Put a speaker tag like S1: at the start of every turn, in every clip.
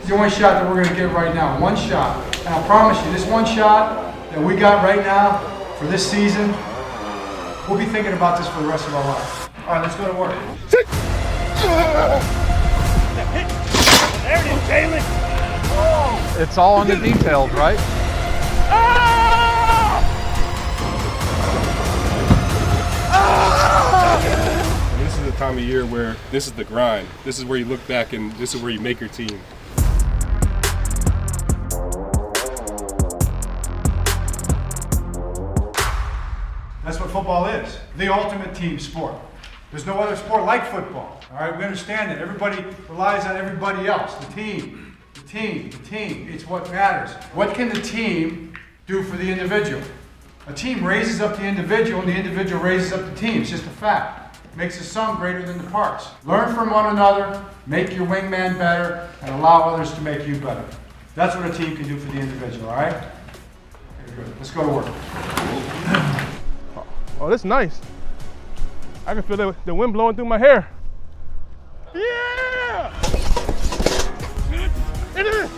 S1: It's the only shot that we're going to get right now. One shot. And I promise you, this one shot that we got right now for this season, we'll be thinking about this for the rest of our life. All right, let's go to work.
S2: There it is, Jalen.
S3: It's all in the details, right?
S4: And this is the time of year where this is the grind. This is where you look back and this is where you make your team.
S1: That's what football is, the ultimate team sport. There's no other sport like football, all right? We understand that everybody relies on everybody else, the team, the team, the team. It's what matters. What can the team do for the individual? A team raises up the individual, and the individual raises up the team. It's just a fact. Makes the sum greater than the parts. Learn from one another, make your wingman better, and allow others to make you better. That's what a team can do for the individual, all right? Okay, good. Let's go to work.
S5: Oh, that's nice. I can feel the wind blowing through my hair. Yeah! It is!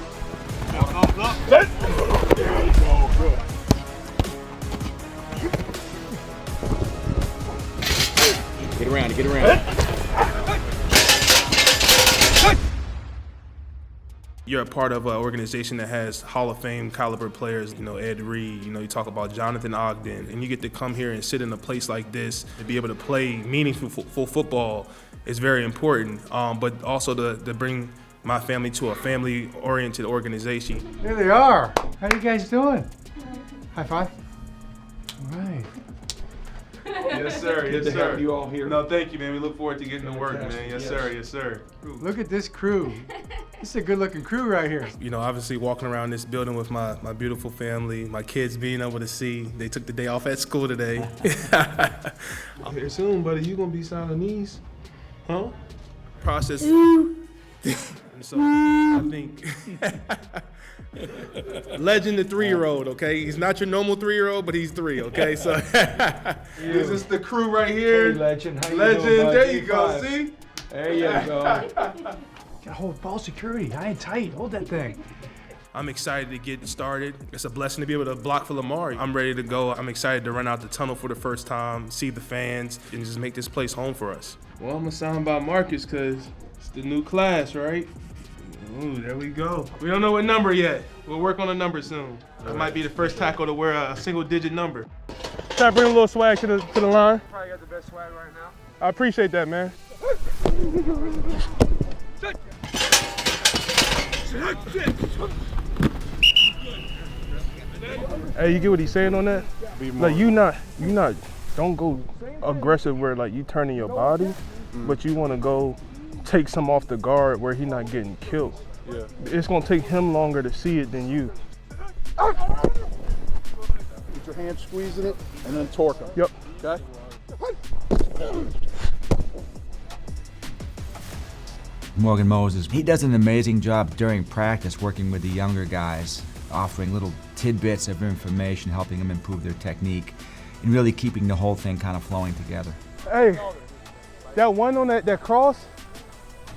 S2: Get around, get around.
S6: You're a part of an organization that has Hall of Fame caliber players, Ed Reed, you talk about Jonathan Ogden, and you get to come here and sit in a place like this to be able to play meaningful football is very important, but also to bring my family to a family-oriented organization.
S1: There they are. How you guys doing? High five. All right.
S3: Yes, sir. Yes,
S2: Good to
S3: sir.
S2: have you all here.
S3: No, thank you, man. We look forward to getting to work, man. Yes, sir. Yes, sir.
S1: Look at this crew. This is a good-looking crew right here.
S6: Obviously walking around this building with my beautiful family, my kids being able to see, they took the day off at school today.
S3: I'm here soon, buddy. You gonna be signing these? Huh?
S6: Process. And so I think legend the 3-year-old, okay? He's not your normal 3-year-old, but he's 3, okay? So
S3: Is this the crew right here?
S2: Hey, Legend, how you
S3: Legend,
S2: doing, bud?
S3: there you go,
S2: G5.
S3: see?
S2: There you go.
S1: Gotta hold ball security, high and tight. Hold that thing.
S6: I'm excited to get started. It's a blessing to be able to block for Lamar. I'm ready to go. I'm excited to run out the tunnel for the first time, see the fans, and just make this place home for us.
S3: Well, I'm gonna sign by Marcus because it's the new class, right? Ooh, there we go. We don't know what number yet. We'll work on a number soon. I might be the first tackle to wear a single-digit number.
S5: Try to bring a little swag to the line.
S1: Probably got the best swag right now.
S5: I appreciate that, man. Hey, you get what he's saying on that? Like you not, don't go aggressive where like you turning your body, but you want to go take some off the guard where he's not getting killed.
S3: Yeah.
S5: It's gonna take him longer to see it than you.
S7: Get your hand squeezing it and then torque them.
S5: Yep.
S7: Okay?
S8: Morgan Moses, he does an amazing job during practice working with the younger guys, offering little tidbits of information, helping them improve their technique, and really keeping the whole thing kind of flowing together.
S5: Hey, that one on that cross,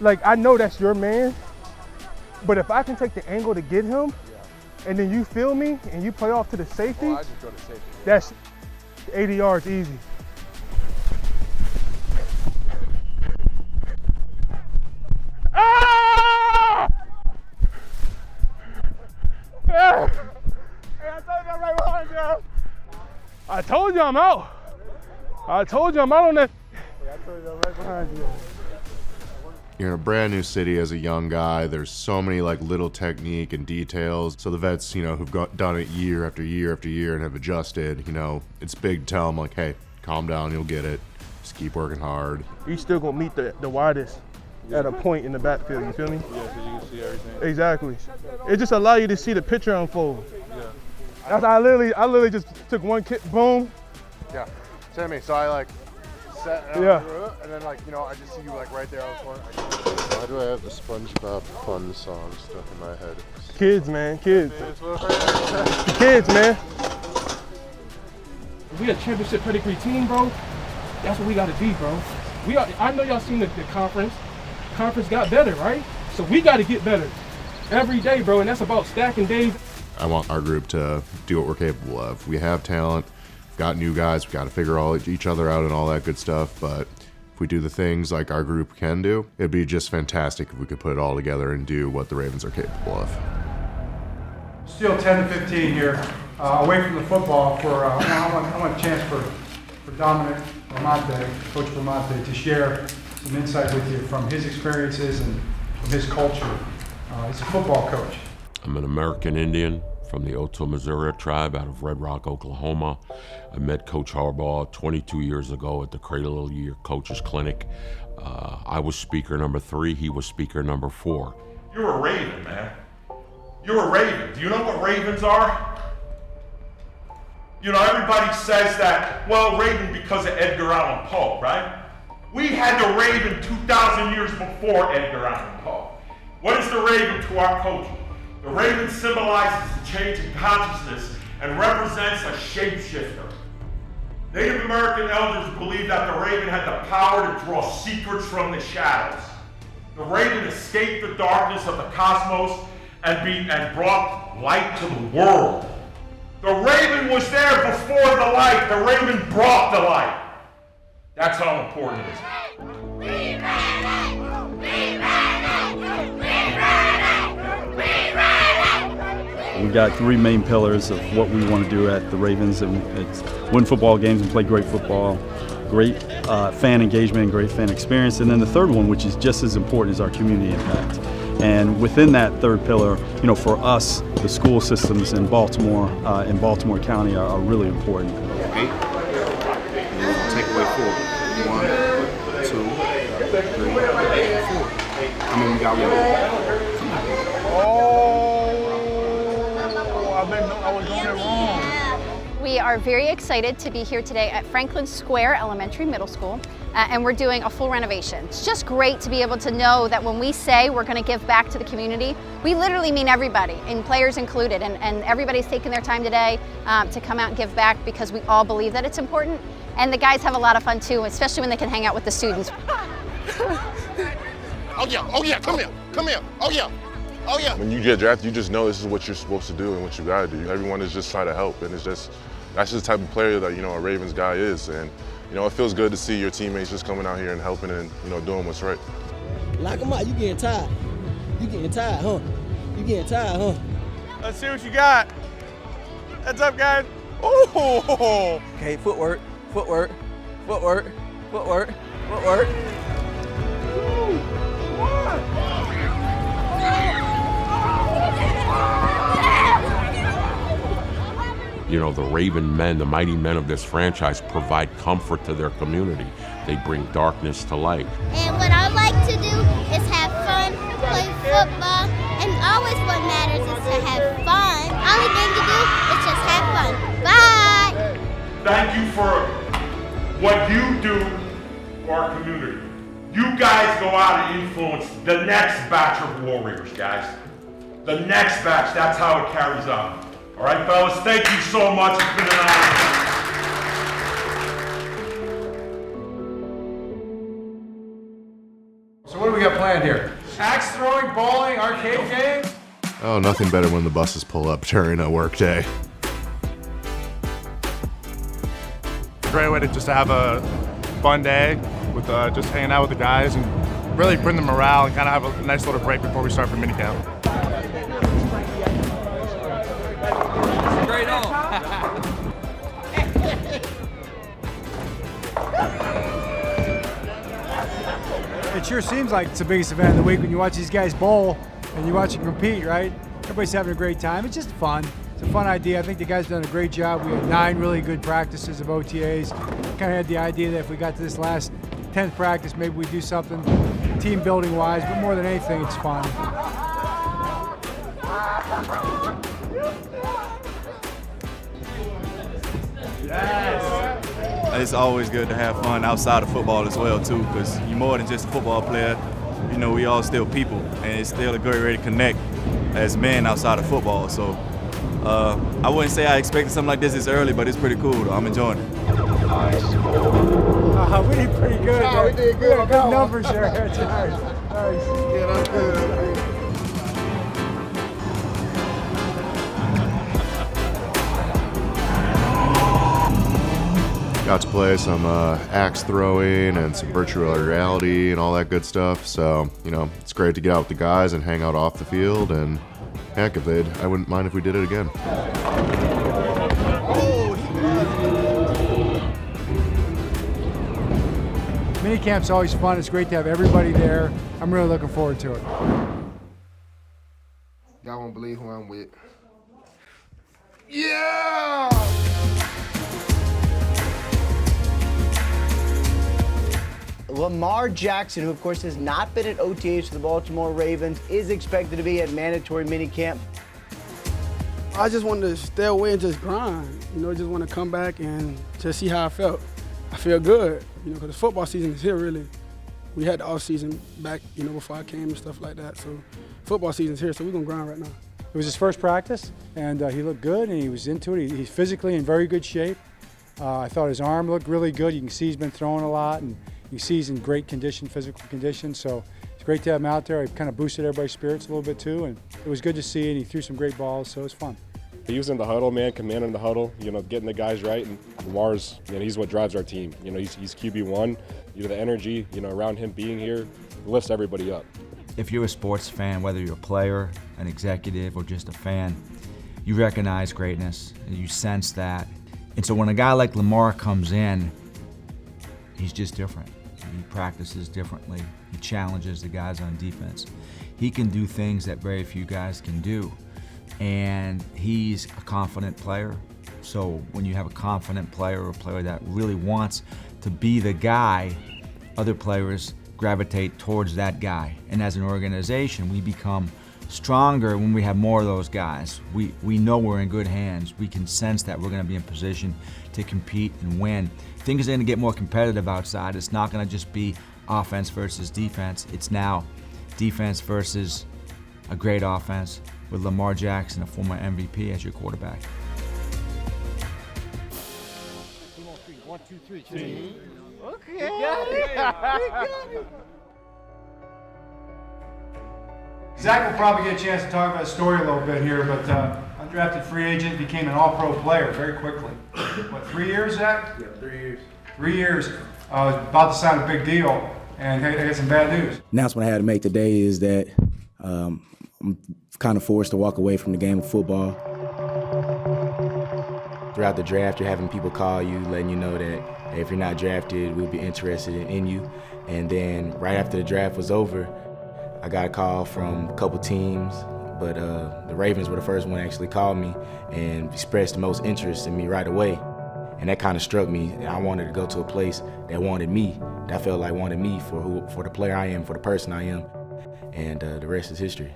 S5: like I know that's your man, but if I can take the angle to get him, and then you feel me and you play off to the safety,
S7: I just go to safety.
S5: that's 80 yards easy. Ah! Hey, I told you I'm right behind you. I told you I'm out. I told you I'm out on that. I told you I'm right behind you.
S9: You're in a brand new city as a young guy. There's so many little technique and details. So the vets, who've done it year after year after year and have adjusted, it's big to tell them hey, calm down, you'll get it. Just keep working hard.
S5: You still gonna meet the widest at a point in the backfield, you feel me?
S7: Yeah, so you can see everything.
S5: Exactly. It just allow you to see the picture unfold. Yeah. That's I literally just took one kick, boom.
S7: Yeah. Timmy, so I set it
S5: Yeah.
S7: up, and then I just see you right there. Why do I have the SpongeBob fun song stuck in my head?
S5: Kids, man, kids.
S7: The
S5: Kids, man.
S2: If we a championship pedigree team, bro, that's what we gotta be, bro. I know y'all seen the conference. Conference got better, right? So we gotta get better. every day, bro, and that's about stacking days.
S9: I want our group to do what we're capable of. We have talent, we've got new guys, we've got to figure each other out and all that good stuff, but if we do the things like our group can do, it'd be just fantastic if we could put it all together and do what the Ravens are capable of.
S1: Still 10 to 15 here, away from the football I want a chance for Dominic Vermonte, Coach Vermonte, to share some insight with you from his experiences and from his culture. He's a football coach.
S10: I'm an American Indian from the Oto Missouri tribe out of Red Rock, Oklahoma. I met Coach Harbaugh 22 years ago at the Cradle of the Year Coaches Clinic. I was speaker number 3, he was speaker number 4.
S11: You're a Raven, man. You're a Raven. Do you know what Ravens are? You know, everybody says that, well, Raven because of Edgar Allan Poe, right? We had the Raven 2,000 years before Edgar Allan Poe. What is the Raven to our culture? The Raven symbolizes the change in consciousness and represents a shapeshifter. Native American elders believed that the Raven had the power to draw secrets from the shadows. The Raven escaped the darkness of the cosmos and brought light to the world. The Raven was there before the light. The Raven brought the light. That's how important it is.
S12: We've got 3 main pillars of what we want to do at the Ravens, and it's win football games and play great football, great fan engagement and great fan experience, and then the third one, which is just as important, is our community impact. And within that third pillar, you know, for us, the school systems in Baltimore County are really important.
S13: 8, take away 4. 1, 2, 3, 4. I mean, we got 1.
S5: I was doing it wrong.
S14: We are very excited to be here today at Franklin Square Elementary Middle School, and we're doing a full renovation. It's just great to be able to know that when we say we're going to give back to the community, we literally mean everybody, and players included, and everybody's taking their time today to come out and give back because we all believe that it's important, and the guys have a lot of fun too, especially when they can hang out with the students.
S15: Oh yeah, come here, oh yeah. Oh yeah. When you get drafted, you just know this is what you're supposed to do and what you gotta do. Everyone is just trying to help, and that's just the type of player that, you know, a Ravens guy is. And, you know, it feels good to see your teammates just coming out here and helping and, you know, doing what's right.
S16: Lock them out. You getting tired? You getting tired, huh? You getting tired, huh?
S5: Let's see what you got. Heads up, guys. Oh.
S16: Okay, footwork.
S10: You know, the Raven men, the mighty men of this franchise, provide comfort to their community. They bring darkness to light.
S17: And what I like to do is have fun, play football, and always what matters is to have fun. Only thing to do is just have fun. Bye!
S11: Thank you for what you do for our community. You guys go out and influence the next batch of Warriors, guys. The next batch, that's how it carries on. All right, fellas, thank you so much. It's been an honor.
S1: So what do we got planned here? Axe throwing, bowling, arcade games?
S9: Oh, nothing better when the buses pull up during a work day.
S18: Great way to just have a fun day with just hanging out with the guys and really bring the morale and kind of have a nice little break before we start for minicamp.
S16: Straight on.
S1: It sure seems like it's the biggest event of the week when you watch these guys bowl and you watch them compete, right? Everybody's having a great time. It's just fun. It's a fun idea. I think the guys done a great job. We had 9 really good practices of OTAs. Kind of had the idea that if we got to this last 10th practice, maybe we do something team building wise, but more than anything, it's fun.
S19: It's always good to have fun outside of football as well too, because you're more than just a football player. You know, we all still people, and it's still a great way to connect as men outside of football. So I wouldn't say I expected something like this early, but it's pretty cool though. I'm enjoying it.
S1: We did pretty good. Yeah, we did good. Good numbers there. That's nice. Yeah, that's good.
S9: got to play some axe throwing and some virtual reality and all that good stuff. So, you know, it's great to get out with the guys and hang out off the field. And heck, I wouldn't mind if we did it again.
S1: Minicamp's always fun. It's great to have everybody there. I'm really looking forward to it.
S13: Y'all won't believe who I'm with.
S1: Yeah!
S20: Lamar Jackson, who of course has not been at OTAs for the Baltimore Ravens, is expected to be at mandatory minicamp.
S21: I just wanted to stay away and just grind, you know, just want to come back and just see how I felt. I feel good, you know, because football season is here, really. We had the off season back, you know, before I came and stuff like that. So football season's here, so we're going to grind right now.
S1: It was his first practice, and he looked good, and he was into it. He's physically in very good shape. I thought his arm looked really good. You can see he's been throwing a lot, and you see he's in great condition, physical condition. So it's great to have him out there. He kind of boosted everybody's spirits a little bit too, and it was good to see, and he threw some great balls, so it was fun.
S4: He was in the huddle, man, commanding the huddle, you know, getting the guys right. And Lamar's, you know, he's what drives our team. You know, he's QB1. You know, the energy, you know, around him being here lifts everybody up.
S8: If you're a sports fan, whether you're a player, an executive, or just a fan, you recognize greatness, and you sense that. And so when a guy like Lamar comes in, he's just different. He practices differently. He challenges the guys on defense. He can do things that very few guys can do. And he's a confident player. So when you have a confident player or a player that really wants to be the guy, other players gravitate towards that guy. And as an organization, we become stronger when we have more of those guys. We know we're in good hands. We can sense that we're going to be in position to compete and win. Things are going to get more competitive outside. It's not going to just be offense versus defense. It's now defense versus a great offense with Lamar Jackson, a former MVP, as your quarterback.
S1: 1, 2, 3, team.
S21: Okay. We got it.
S1: Zach will probably get a chance to talk about his story a little bit here, but undrafted free agent, became an all-pro player very quickly. What, 3 years, Zach?
S2: Yeah, 3 years.
S1: 3 years. About to sign a big deal, and I got some bad news.
S22: Announcement I had to make today is that I'm kind of forced to walk away from the game of football. Throughout the draft, you're having people call you, letting you know that if you're not drafted, we'll be interested in you. And then right after the draft was over, I got a call from a couple teams, but the Ravens were the first one to actually call me and expressed the most interest in me right away. And that kind of struck me. I wanted to go to a place that wanted me, that I felt like wanted me for the player I am, for the person I am. And the rest is history.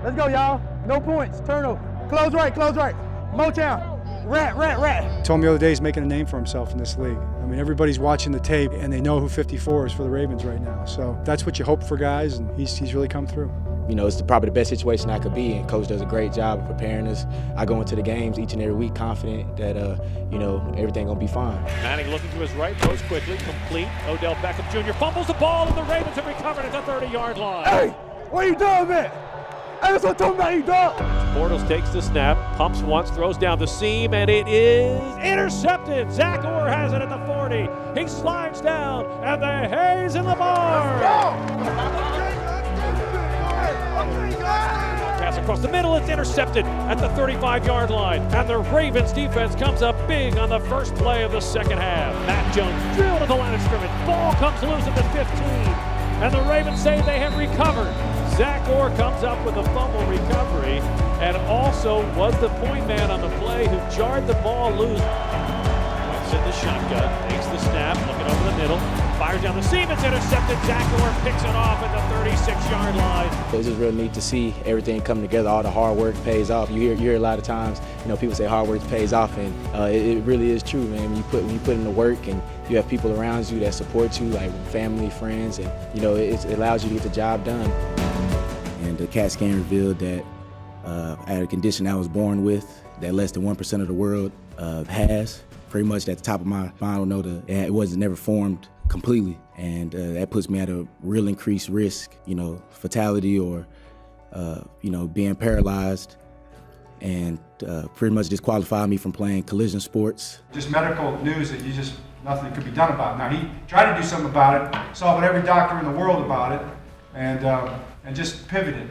S5: Let's go, y'all. No points. Turnover. Close right, close right. Motown. Rat.
S1: Told me the other day he's making a name for himself in this league. I mean, everybody's watching the tape, and they know who 54 is for the Ravens right now. So that's what you hope for guys, and he's really come through.
S22: You know, it's probably the best situation I could be in. Coach does a great job of preparing us. I go into the games each and every week confident that, you know, everything gonna be fine.
S23: Manning looking to his right, throws quickly, complete. Odell Beckham Jr. fumbles the ball, and the Ravens have recovered at the 30-yard line.
S5: Hey, what are you doing, man? Hey, that's what I'm talking about, you dog.
S23: Bortles takes the snap, pumps once, throws down the seam, and it is intercepted. Zach Orr has it at the 40. He slides down, and the hay's in the barn. Pass across the middle, it's intercepted at the 35-yard line. And the Ravens defense comes up big on the first play of the second half. Matt Jones drilled at the line of scrimmage. Ball comes loose at the 15. And the Ravens say they have recovered. Zach Orr comes up with a fumble recovery and also was the point man on the play who jarred the ball loose. Puts in the shotgun, takes the snap, looking over the middle, fires down the seam, it's intercepted. Zach Orr picks it off at the 36-yard line.
S22: It was just real neat to see everything come together. All the hard work pays off. You hear a lot of times, you know, people say hard work pays off, and it really is true, man. When you put in the work and you have people around you that support you, like family, friends, and you know, it allows you to get the job done. And the CAT scan revealed that I had a condition I was born with that less than 1% of the world has. Pretty much at the top of my spinal node, it wasn't never formed completely, and that puts me at a real increased risk, you know, fatality or, you know, being paralyzed. and pretty much disqualified me from playing collision sports.
S1: Just medical news that nothing could be done about it. Now he tried to do something about it, saw what every doctor in the world about it, and just pivoted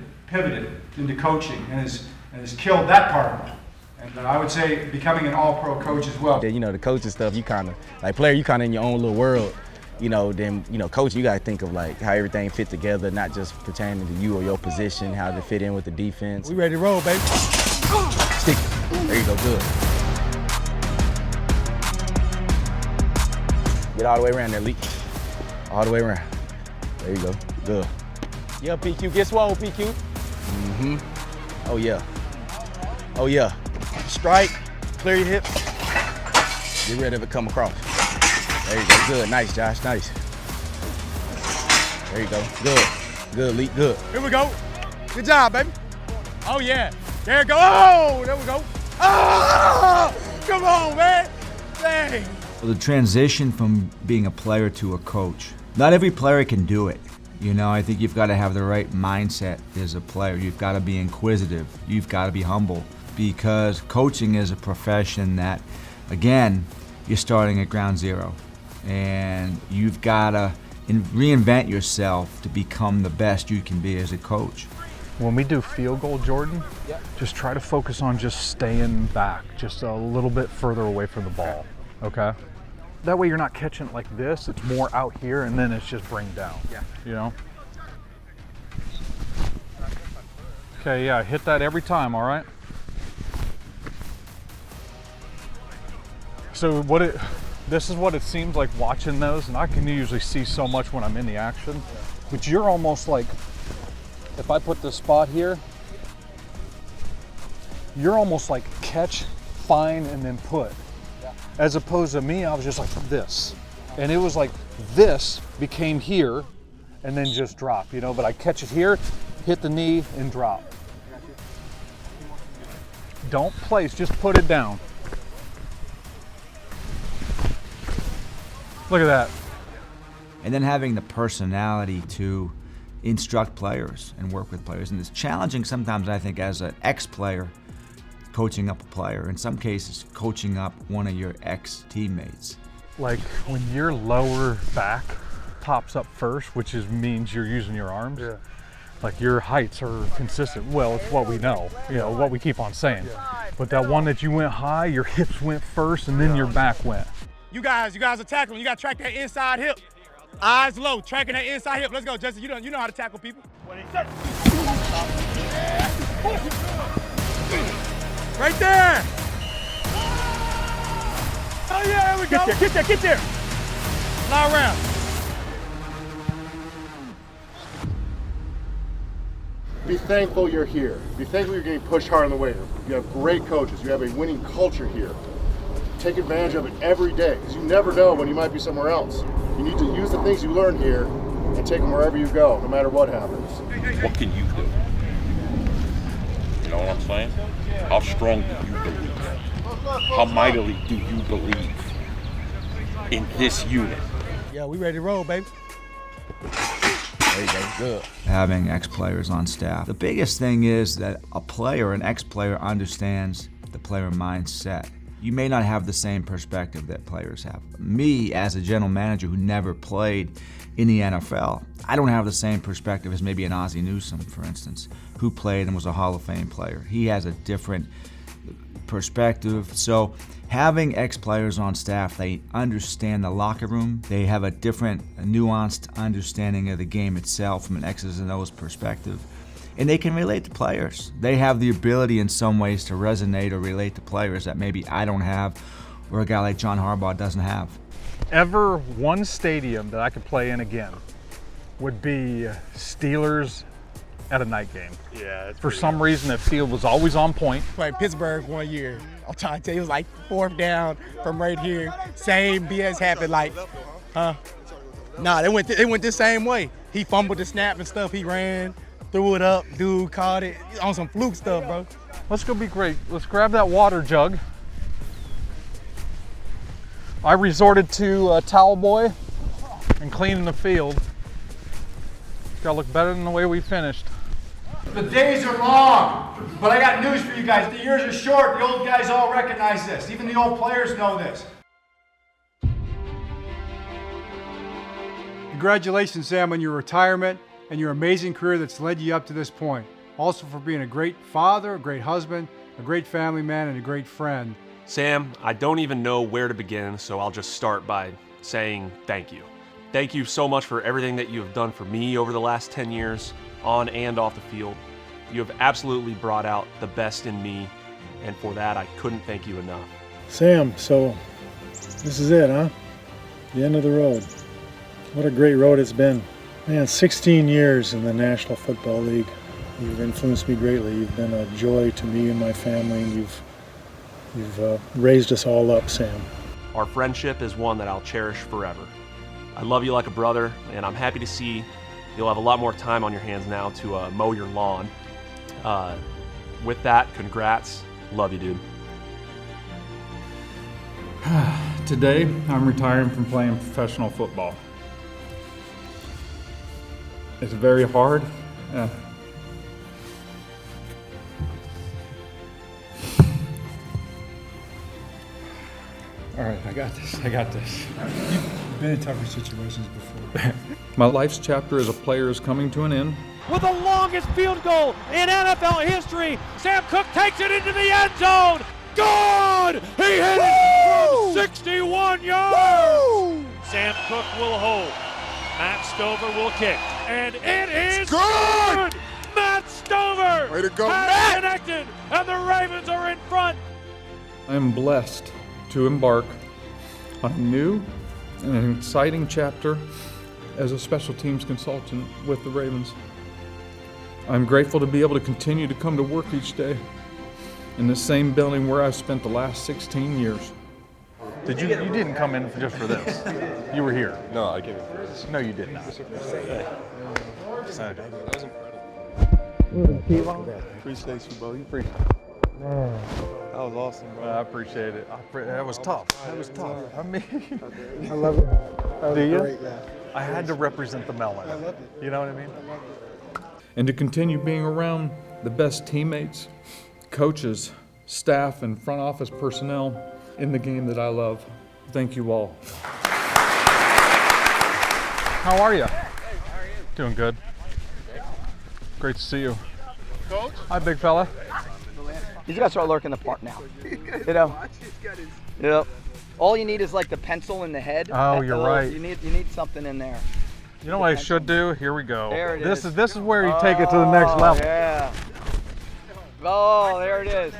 S1: into coaching and has killed that part of it. And I would say becoming an all-pro coach as well.
S22: You know, the coaching stuff, you kind of, like player, you kind of in your own little world. You know, then, you know, coach, you got to think of like how everything fit together, not just pertaining to you or your position, how to fit in with the defense.
S5: We ready to roll, baby.
S22: Stick. There you go, good. Get all the way around there, Lee. All the way around. There you go, good. Yeah, PQ, get swole, PQ. Mm-hmm. Oh, yeah. Oh, yeah. Strike, clear your hips. Get rid of it, come across. There you go, good, nice, Josh, nice. There you go, good, Lee, good.
S5: Here we go. Good job, baby. Oh, yeah. There we go. Oh, there we go. Oh, come on, man. Dang.
S8: The transition from being a player to a coach, not every player can do it. You know, I think you've got to have the right mindset as a player. You've got to be inquisitive. You've got to be humble, because coaching is a profession that, again, you're starting at ground zero. And you've got to reinvent yourself to become the best you can be as a coach.
S3: When we do field goal, Jordan, just try to focus on just staying back, just a little bit further away from the ball, okay? That way you're not catching it like this, it's more out here, and then it's just bring down, you know? Okay, yeah, hit that every time, all right? So this is what it seems like watching those, and I can usually see so much when I'm in the action, but you're almost like, if I put this spot here, you're almost like catch, find, and then put. As opposed to me, I was just like this. And it was like this became here and then just drop, you know, but I catch it here, hit the knee, and drop. Don't place, just put it down. Look at that.
S8: And then having the personality to instruct players and work with players. And it's challenging sometimes, I think, as an ex-player, coaching up a player. In some cases, coaching up one of your ex-teammates.
S3: Like when your lower back pops up first, which means you're using your arms, like your heights are consistent. Well, it's what we know, you know, what we keep on saying. But that one that you went high, your hips went first and then your back went.
S5: You guys are tackling. You got to track that inside hip. Eyes low, tracking that inside hip. Let's go, Justin. You know how to tackle people. Right there. Oh yeah, there we go. Get there. Fly around.
S9: Be thankful you're here. Be thankful you're getting pushed hard in the weight room. You have great coaches. You have a winning culture here. Take advantage of it every day, because you never know when you might be somewhere else. You need to use the things you learn here and take them wherever you go, no matter what happens.
S11: What can you do? You know what I'm saying? How strong do you believe? How mightily do you believe in this unit?
S5: Yeah, we ready to roll, baby.
S22: There you go, good.
S8: Having ex-players on staff. The biggest thing is that a player, an ex-player, understands the player mindset. You may not have the same perspective that players have. Me, as a general manager who never played in the NFL, I don't have the same perspective as maybe an Ozzie Newsome, for instance, who played and was a Hall of Fame player. He has a different perspective. So having ex-players on staff, they understand the locker room. They have a different, nuanced understanding of the game itself from an X's and O's perspective. And they can relate to players. They have the ability in some ways to resonate or relate to players that maybe I don't have, or a guy like John Harbaugh doesn't have.
S3: Ever one stadium that I could play in again would be Steelers at a night game.
S5: Yeah.
S3: For some reason, that field was always on point.
S5: Played Pittsburgh one year. I'm trying to tell you, it was like 4th down from right here. Same BS happened, like, Nah, they went the same way. He fumbled the snap and stuff. He ran, threw it up, dude caught it on some fluke stuff, bro.
S3: Let's go be great. Let's grab that water jug. I resorted to Towel Boy and cleaning the field. It's gotta look better than the way we finished.
S1: The days are long, but I got news for you guys. The years are short. The old guys all recognize this. Even the old players know this. Congratulations, Sam, on your retirement and your amazing career that's led you up to this point. Also for being a great father, a great husband, a great family man, and a great friend.
S6: Sam, I don't even know where to begin, so I'll just start by saying thank you. Thank you so much for everything that you have done for me over the last 10 years, on and off the field. You have absolutely brought out the best in me, and for that, I couldn't thank you enough.
S7: Sam, so this is it, huh? The end of the road. What a great road it's been. Man, 16 years in the National Football League. You've influenced me greatly. You've been a joy to me and my family, and you've raised us all up, Sam.
S6: Our friendship is one that I'll cherish forever. I love you like a brother, and I'm happy to see you'll have a lot more time on your hands now to mow your lawn. With that, congrats. Love you, dude.
S3: Today, I'm retiring from playing professional football. It's very hard. All right, I got this.
S1: You've been in tougher situations before.
S3: My life's chapter as a player is coming to an end.
S23: With the longest field goal in NFL history, Sam Cook takes it into the end zone. Good! He hit it from 61 yards. Woo! Sam Cook will hold. Matt Stover will kick. And it is good! Matt Stover!
S15: Way to go,
S23: has
S15: Matt!
S23: Connected, and the Ravens are in front.
S3: I am blessed to embark on a new and an exciting chapter as a special teams consultant with the Ravens. I'm grateful to be able to continue to come to work each day in the same building where I've spent the last 16 years. You didn't come in just for this. You were here.
S4: No, I came in for
S3: this. No, you did not.
S18: Appreciate you, bro. You appreciate
S3: Man.
S18: That was awesome, bro.
S3: I appreciate it. That was tough. That was tough. I mean,
S18: I love it.
S3: Do you?
S18: Great, yeah.
S3: I had to represent the melon.
S18: I love it.
S3: You know what I mean? And to continue being around the best teammates, coaches, staff, and front office personnel in the game that I love. Thank you all. How are you? Hey, how are you? Doing good. Great to see you.
S12: Coach?
S3: Hi, big fella.
S12: He's got to start lurking the part now. You know? Yep. All you need is like the pencil in the head.
S3: Oh, you're right.
S12: You need something in there.
S3: You know what I should do? Here we go.
S12: There it
S3: is.
S12: is.
S3: This is where you take it to the next level.
S12: Yeah. Oh, there it is.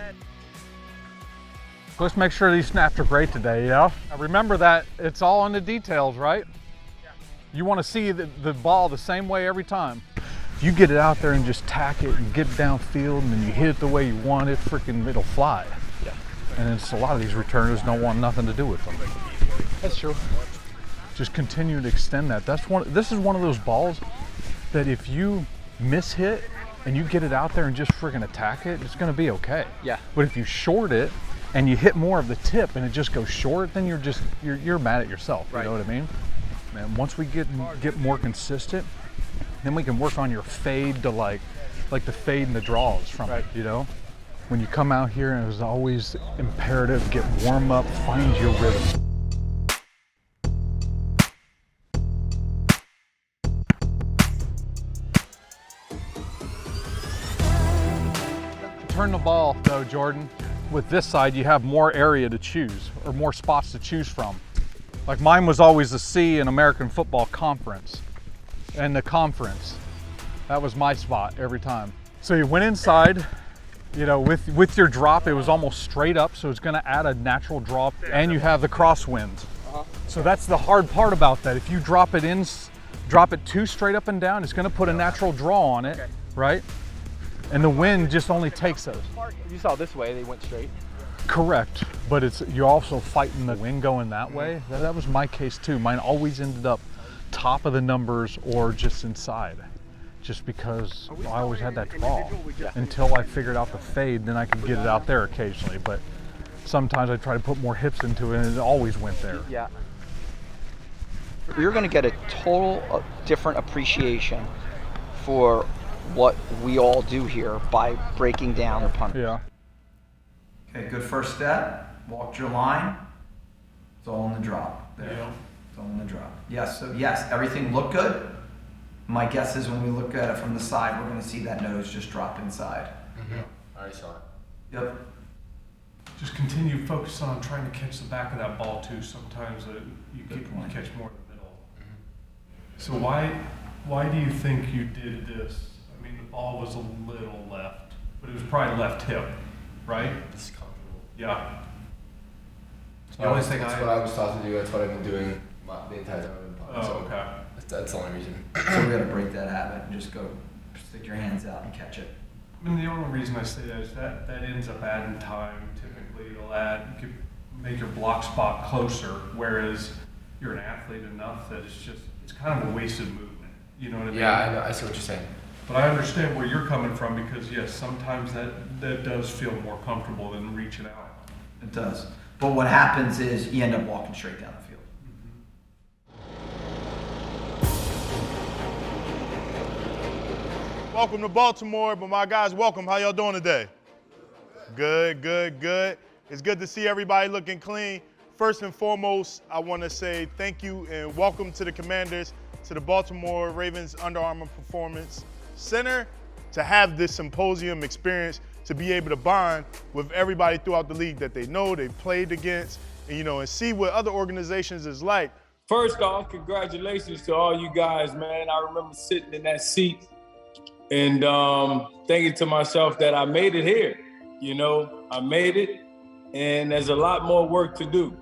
S3: Let's make sure these snaps are great today, yeah? Remember that it's all in the details, right? You want to see the ball the same way every time. If you get it out there and just tack it and get it downfield and then you hit it the way you want it, it'll fly. Yeah. And it's a lot of these returners don't want nothing to do with them. That's true. Just continue to extend that. This is one of those balls that if you miss hit and you get it out there and just freaking attack it, it's going to be okay.
S12: Yeah.
S3: But if you short it and you hit more of the tip and it just goes short, then you're mad at yourself. Right. You know what I mean? Man, once we get more consistent, then we can work on your fade to like the fade and the draws from it, you know? When you come out here, and it was always imperative, get warm up, find your rhythm. Turn the ball though, Jordan. With this side, you have more area to choose, or more spots to choose from. Like mine was always the C in American Football Conference, and the conference. That was my spot every time. So you went inside, you know, with your drop, it was almost straight up, so it's gonna add a natural drop, and you have the crosswind. So that's the hard part about that. If you drop it too straight up and down, it's gonna put a natural draw on it, right? And the wind just only takes those.
S12: You saw this way, they went straight.
S3: Correct, but you're also fighting the wind going that way. That was my case too. Mine always ended up top of the numbers or just inside, just because I always had that draw. Until I figured out the fade, then I could get it out there occasionally, but sometimes I try to put more hips into it and it always went there.
S12: Yeah. You're going to get a total different appreciation for what we all do here by breaking down the punt.
S3: Yeah.
S10: Okay, good first step. Walked your line. It's all in the drop there.
S2: Yeah.
S10: It's all in the drop. Yes, so yes, everything looked good. My guess is when we look at it from the side, we're going to see that nose just drop inside.
S2: I already saw it.
S10: Yep.
S14: Just continue focus on trying to catch the back of that ball too. Sometimes you catch more in the middle. So why do you think you did this? I mean, the ball was a little left, but it was probably left hip, right?
S2: It's comfortable.
S14: Yeah.
S2: The only thing that's what I was taught to do. That's what I've been doing the entire time.
S14: Oh, okay.
S2: That's the only reason.
S10: So we got to break that habit and just go stick your hands out and catch it.
S14: I mean, the only reason I say that is that ends up adding time. Typically, it'll add, you could make your block spot closer, whereas you're an athlete enough that it's kind of a wasted movement. You know what I mean?
S2: Yeah, I know. I see what you're saying.
S14: But I understand where you're coming from because yes, sometimes that does feel more comfortable than reaching out.
S10: It does. But what happens is you end up walking straight down the field.
S11: Welcome to Baltimore, but my guys, welcome. How y'all doing today? Good. It's good to see everybody looking clean. First and foremost, I want to say thank you and welcome to the Commanders, to the Baltimore Ravens Under Armour Performance Center, to have this symposium experience, to be able to bond with everybody throughout the league that they know, they've played against, and, and see what other organizations is like.
S17: First off, congratulations to all you guys, man. I remember sitting in that seat and thinking to myself that I made it here. I made it, and there's a lot more work to do.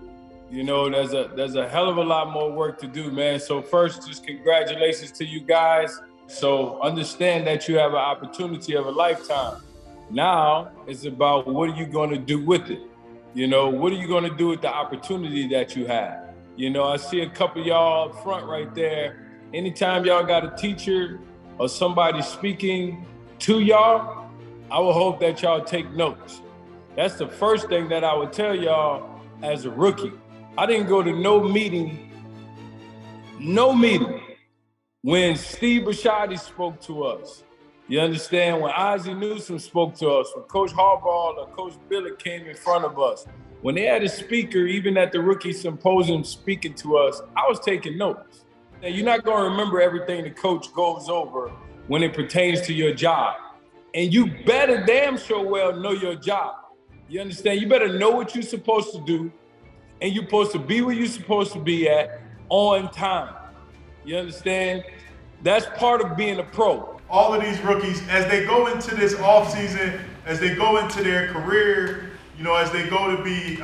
S17: There's a hell of a lot more work to do, man. So first, just congratulations to you guys. So understand that you have an opportunity of a lifetime. Now it's about what are you going to do with it? What are you going to do with the opportunity that you have? I see a couple of y'all up front right there. Anytime y'all got a teacher or somebody speaking to y'all, I would hope that y'all take notes. That's the first thing that I would tell y'all as a rookie. I didn't go to no meeting when Steve Bisciotti spoke to us. You understand? When Ozzie Newsome spoke to us, when Coach Harbaugh or Coach Billett came in front of us, when they had a speaker, even at the rookie symposium speaking to us, I was taking notes. Now, you're not going to remember everything the coach goes over when it pertains to your job. And you better damn sure well know your job. You understand? You better know what you're supposed to do, and you're supposed to be where you're supposed to be at on time. You understand? That's part of being a pro.
S11: All of these rookies, as they go into this offseason, as they go into their career, as they go to be,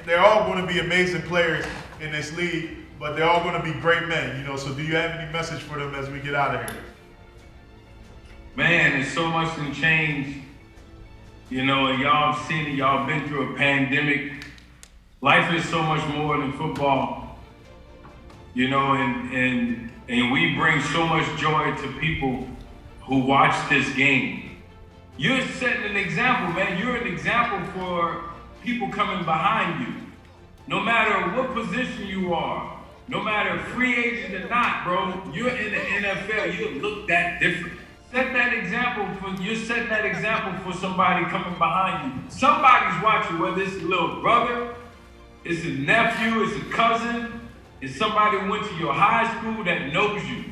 S11: they're all going to be amazing players in this league, but they're all going to be great men, So do you have any message for them as we get out of here?
S17: Man, there's so much to change. And y'all have seen it, y'all been through a pandemic. Life is so much more than football. And we bring so much joy to people who watch this game. You're setting an example, man. You're an example for people coming behind you. No matter what position you are, no matter free agent or not, bro, you're in the NFL, you look that different. You're setting that example for somebody coming behind you. Somebody's watching, whether it's a little brother, it's a nephew, it's a cousin, it's somebody who went to your high school that knows you.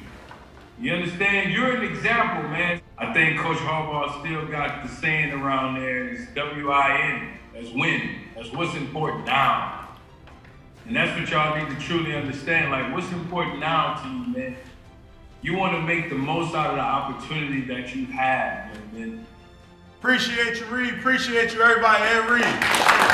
S17: You understand? You're an example, man. I think Coach Harbaugh still got the saying around there, it's W-I-N, that's win. That's what's important now. And that's what y'all need to truly understand. Like, what's important now to you, man? You want to make the most out of the opportunity that you have, man.
S11: Appreciate you, Reed. Appreciate you, everybody. And Reed.